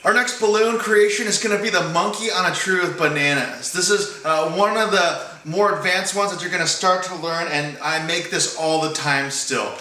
Our next balloon creation is going to be the monkey on a tree with bananas. This is one of the more advanced ones that you're going to start to learn, and I make this all the time still.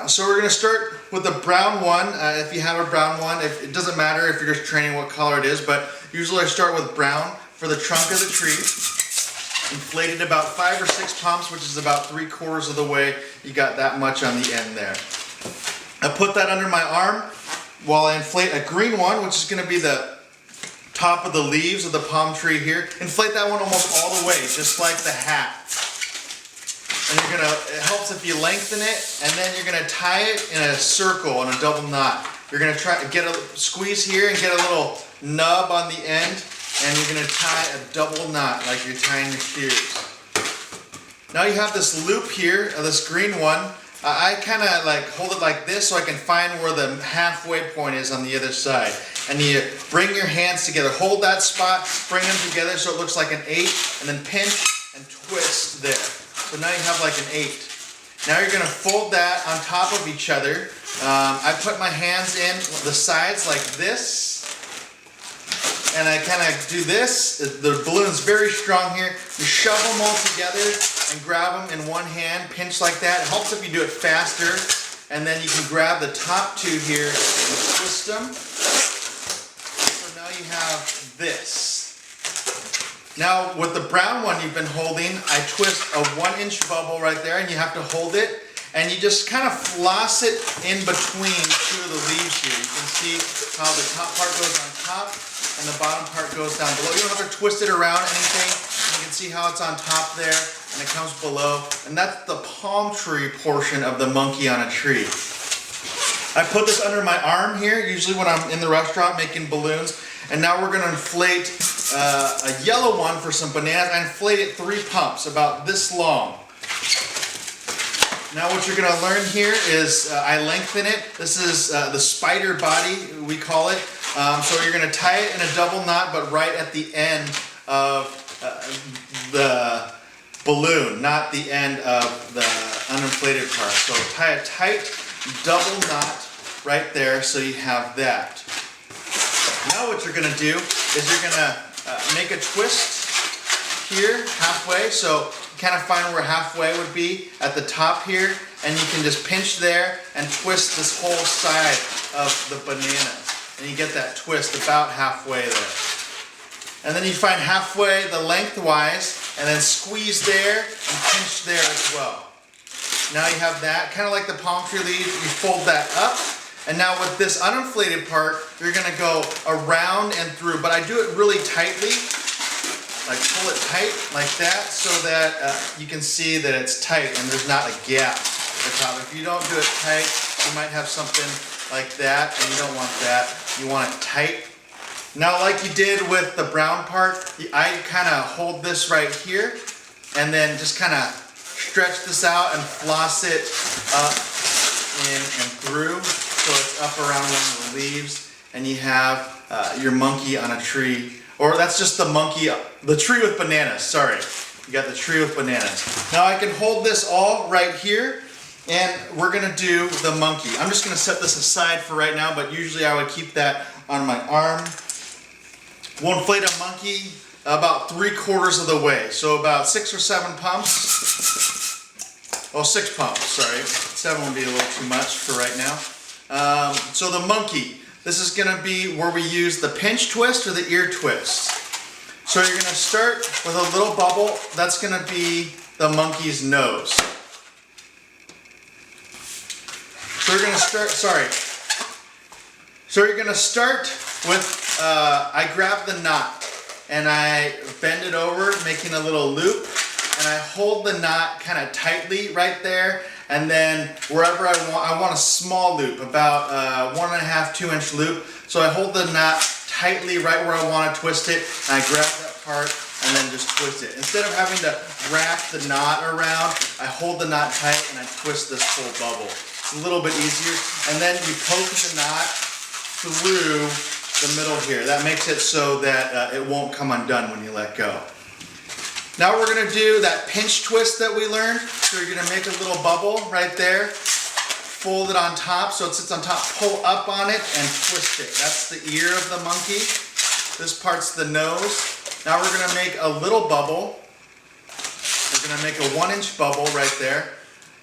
So we're going to start with the brown one. If you have a brown one, it doesn't matter if you're just training what color it is, but usually I start with brown for the trunk of the tree. Inflated about 5 or 6 pumps, which is about 3/4 of the way. You got that much on the end there. I put that under my arm while I inflate a green one, which is going to be the top of the leaves of the palm tree here. Inflate that one almost all the way, just like the hat. And it helps if you lengthen it, and then you're going to tie it in a circle, in a double knot. You're going to try to squeeze here and get a little nub on the end, and you're going to tie a double knot like you're tying your shears. Now you have this loop here, this green one. I kind of like hold it like this so I can find where the halfway point is on the other side. And you bring your hands together, hold that spot, bring them together so it looks like an 8, and then pinch and twist there. So now you have like an 8. Now you're going to fold that on top of each other. I put my hands in the sides like this. And I kind of do this. The balloon's very strong here. You shove them all together and grab them in one hand, pinch like that. It helps if you do it faster. And then you can grab the top two here and twist them. So now you have this. Now with the brown one you've been holding, I twist a 1-inch bubble right there, and you have to hold it. And you just kind of floss it in between two of the leaves here. You can see how the top part goes on top and the bottom part goes down below. You don't have to twist it around anything. You can see how it's on top there and it comes below. And that's the palm tree portion of the monkey on a tree. I put this under my arm here, usually when I'm in the restaurant making balloons. And now we're going to inflate a yellow one for some bananas. I inflate it 3 pumps, about this long. Now what you're going to learn here is I lengthen it. This is the spider body, we call it. So you're going to tie it in a double knot, but right at the end of the balloon, not the end of the uninflated part. So tie a tight double knot right there so you have that. Now what you're going to do is you're going to make a twist here halfway. So kind of find where halfway would be at the top here, and you can just pinch there and twist this whole side of the banana, and you get that twist about halfway there. And then you find halfway the lengthwise, and then squeeze there and pinch there as well. Now you have that, kind of like the palm tree leaf. You fold that up, and now with this uninflated part, you're going to go around and through, but I do it really tightly. Like pull it tight like that so that you can see that it's tight and there's not a gap at the top. If you don't do it tight, you might have something like that, and you don't want that. You want it tight. Now like you did with the brown part, I kind of hold this right here and then just kind of stretch this out and floss it up in and through so it's up around one of the leaves, and you have your monkey on a tree. Or that's just the monkey, the tree with bananas, sorry. You got the tree with bananas. Now I can hold this all right here, and we're gonna do the monkey. I'm just gonna set this aside for right now, but usually I would keep that on my arm. We'll inflate a monkey about 3/4 of the way. So about 6 or 7 pumps. Oh, 6 pumps, sorry. 7 would be a little too much for right now. So the monkey. This is going to be where we use the pinch twist or the ear twist. So you're going to start with a little bubble. That's going to be the monkey's nose. So you're going to start, So you're going to start with, I grab the knot and I bend it over, making a little loop. And I hold the knot kind of tightly right there. And then wherever I want a small loop, about 1.5, 2-inch loop. So I hold the knot tightly right where I want to twist it, and I grab that part and then just twist it. Instead of having to wrap the knot around, I hold the knot tight and I twist this whole bubble. It's a little bit easier. And then you poke the knot through the middle here. That makes it so that it won't come undone when you let go. Now we're going to do that pinch twist that we learned. So you're going to make a little bubble right there. fold it on top so it sits on top, pull up on it and twist it. That's the ear of the monkey. This part's the nose. Now we're gonna make a little bubble. We're gonna make a 1-inch bubble right there.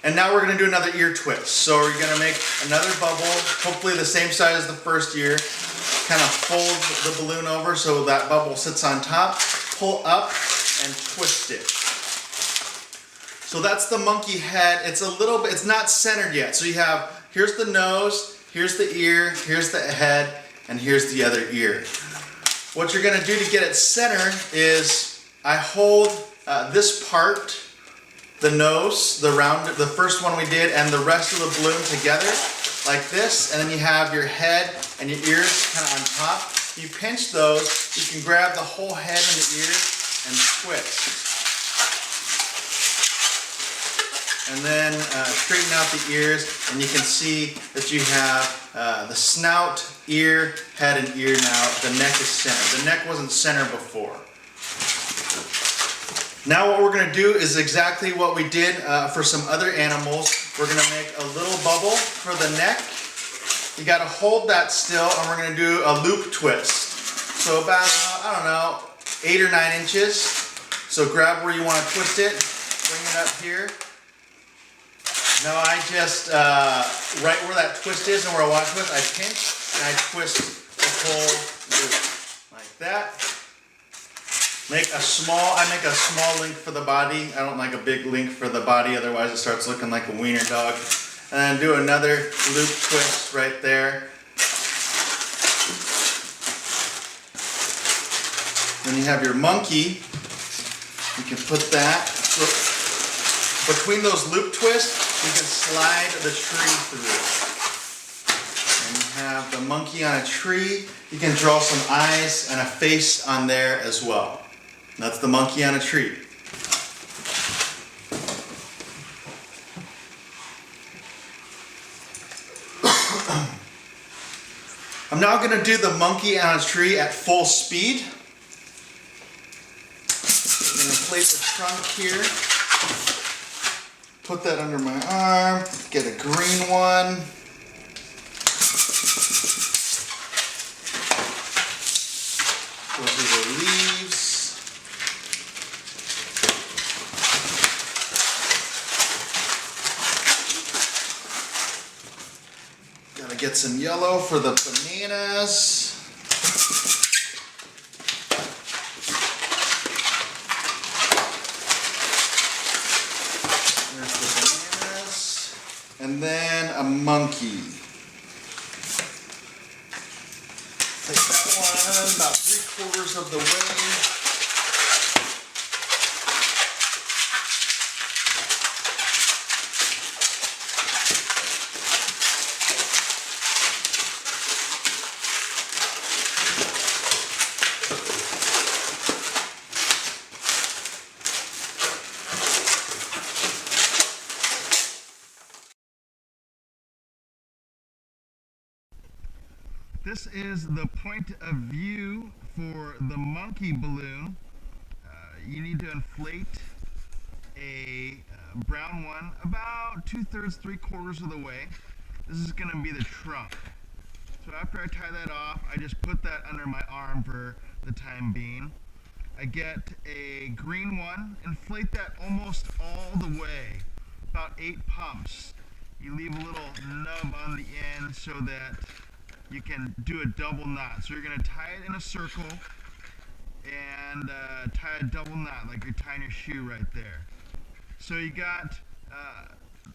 And now we're gonna do another ear twist. So we're gonna make another bubble, hopefully the same size as the first ear. Kind of fold the balloon over so that bubble sits on top, pull up and twist it. So that's the monkey head. It's a little bit, it's not centered yet. So you have, here's the nose, here's the ear, here's the head, and here's the other ear. What you're gonna do to get it centered is I hold this part, the nose, the first one we did, and the rest of the balloon together like this, and then you have your head and your ears kind of on top. You pinch those, you can grab the whole head and the ears and twist. And then straighten out the ears, and you can see that you have the snout, ear, head, and ear now. The neck is centered. The neck wasn't centered before. Now what we're going to do is exactly what we did for some other animals. We're going to make a little bubble for the neck. You got to hold that still, and we're going to do a loop twist. So about, I don't know, 8 or 9 inches. So grab where you want to twist it, bring it up here. Now I just, right where that twist is and where I want to twist, I pinch and I twist the whole loop like that. I make a small link for the body. I don't like a big link for the body, otherwise it starts looking like a wiener dog. And then do another loop twist right there. Then you have your monkey. You can put that between those loop twists. You can slide the tree through. And you have the monkey on a tree. You can draw some eyes and a face on there as well. That's the monkey on a tree. I'm now going to do the monkey on a tree at full speed. I'm going to place the trunk here. Put that under my arm. Get a green one. Go through the leaves. Gotta get some yellow for the bananas. There's the bananas. And then a monkey. Take that one about 3/4 of the way. This is the point of view for the monkey balloon. You need to inflate a brown one about 2/3, 3/4 of the way. This is going to be the trunk. So after I tie that off, I just put that under my arm for the time being. I get a green one, inflate that almost all the way, about 8 pumps. You leave a little nub on the end so that you can do a double knot. So you're going to tie it in a circle and tie a double knot like you're tying your shoe right there. So you got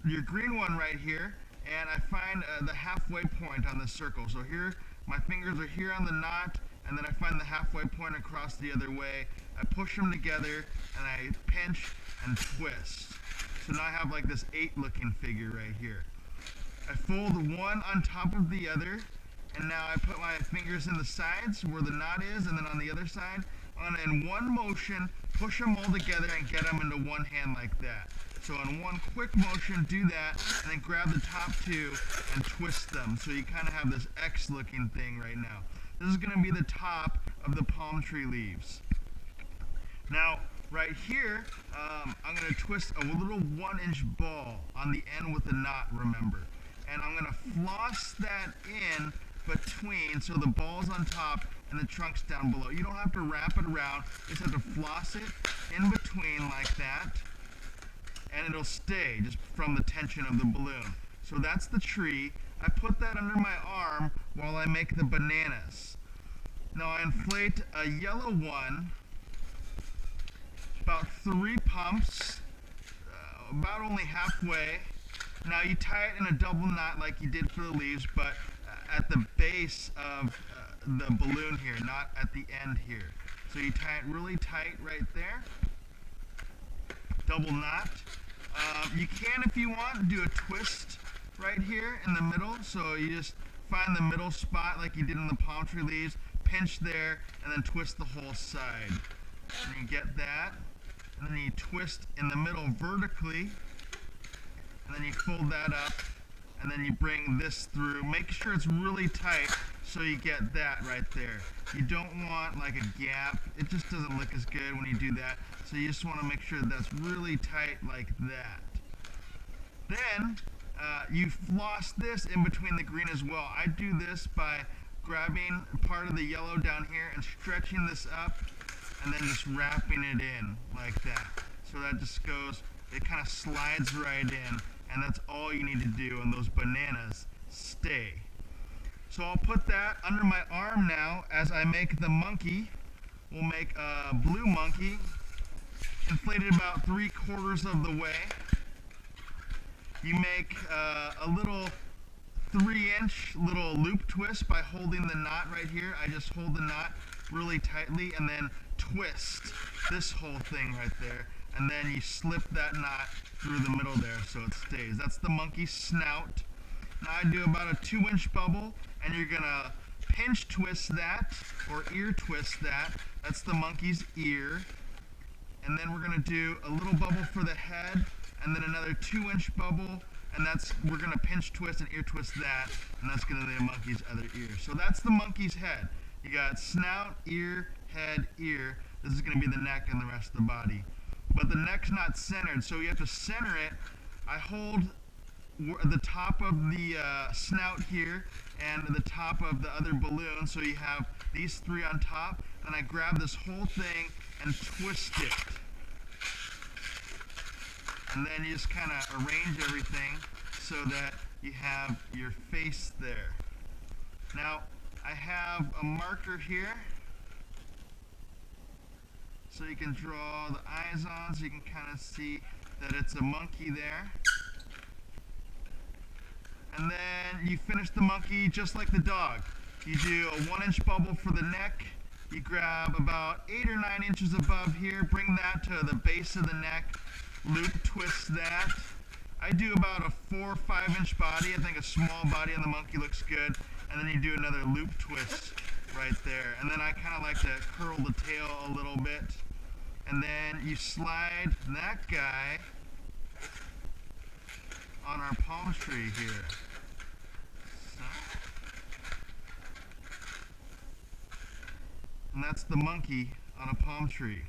your green one right here, and I find the halfway point on the circle. So here, my fingers are here on the knot, and then I find the halfway point across the other way. I push them together and I pinch and twist. So now I have like this 8 looking figure right here. I fold one on top of the other, and now I put my fingers in the sides where the knot is, and then on the other side, in one motion, push them all together and get them into one hand like that. So in one quick motion, do that, and then grab the top 2 and twist them. So you kind of have this X looking thing right now. This is going to be the top of the palm tree leaves. Now, right here, I'm going to twist a little 1-inch ball on the end with the knot, remember. and I'm gonna floss that in between, so the ball's on top and the trunk's down below. You don't have to wrap it around, you just have to floss it in between like that, and it'll stay just from the tension of the balloon. So that's the tree. I put that under my arm while I make the bananas. Now I inflate a yellow one, about 3 pumps, about only halfway. Now you tie it in a double knot like you did for the leaves, but at the base of the balloon here, not at the end here. So you tie it really tight right there, double knot. You can, if you want, do a twist right here in the middle. So you just find the middle spot like you did in the palm tree leaves, pinch there, and then twist the whole side. And you get that. And then you twist in the middle vertically, and then you fold that up, and then you bring this through. Make sure it's really tight so you get that right there. You don't want like a gap. It just doesn't look as good when you do that. So you just want to make sure that's really tight like that. Then you floss this in between the green as well. I do this by grabbing part of the yellow down here and stretching this up, and then just wrapping it in like that. So that just goes, it kind of slides right in, and that's all you need to do, and those bananas stay. So I'll put that under my arm now as I make the monkey. We'll make a blue monkey, inflated about 3/4 of the way. You make a little 3-inch little loop twist by holding the knot right here. I just hold the knot really tightly and then twist this whole thing right there, and then you slip that knot through the middle there so it stays. That's the monkey's snout. Now I do about a 2-inch bubble, and you're gonna pinch twist that or ear twist that. That's the monkey's ear. And then we're gonna do a little bubble for the head, and then another 2-inch bubble, and we're gonna pinch twist and ear twist that, and that's gonna be the monkey's other ear. So that's the monkey's head. You got snout, ear, head, ear. This is gonna be the neck and the rest of the body. But the neck's not centered, so you have to center it. I hold the top of the snout here and the top of the other balloon, so you have these 3 on top, and I grab this whole thing and twist it. And then you just kind of arrange everything so that you have your face there. Now, I have a marker here, so you can draw the eyes on, so you can kind of see that it's a monkey there. And then you finish the monkey just like the dog. You do a 1-inch bubble for the neck. You grab about 8 or 9 inches above here, bring that to the base of the neck, loop twist that. I do about a 4 or 5-inch body. I think a small body on the monkey looks good. And then you do another loop twist right there. And then I kind of like to curl the tail a little bit. And then you slide that guy on our palm tree here. And that's the monkey on a palm tree.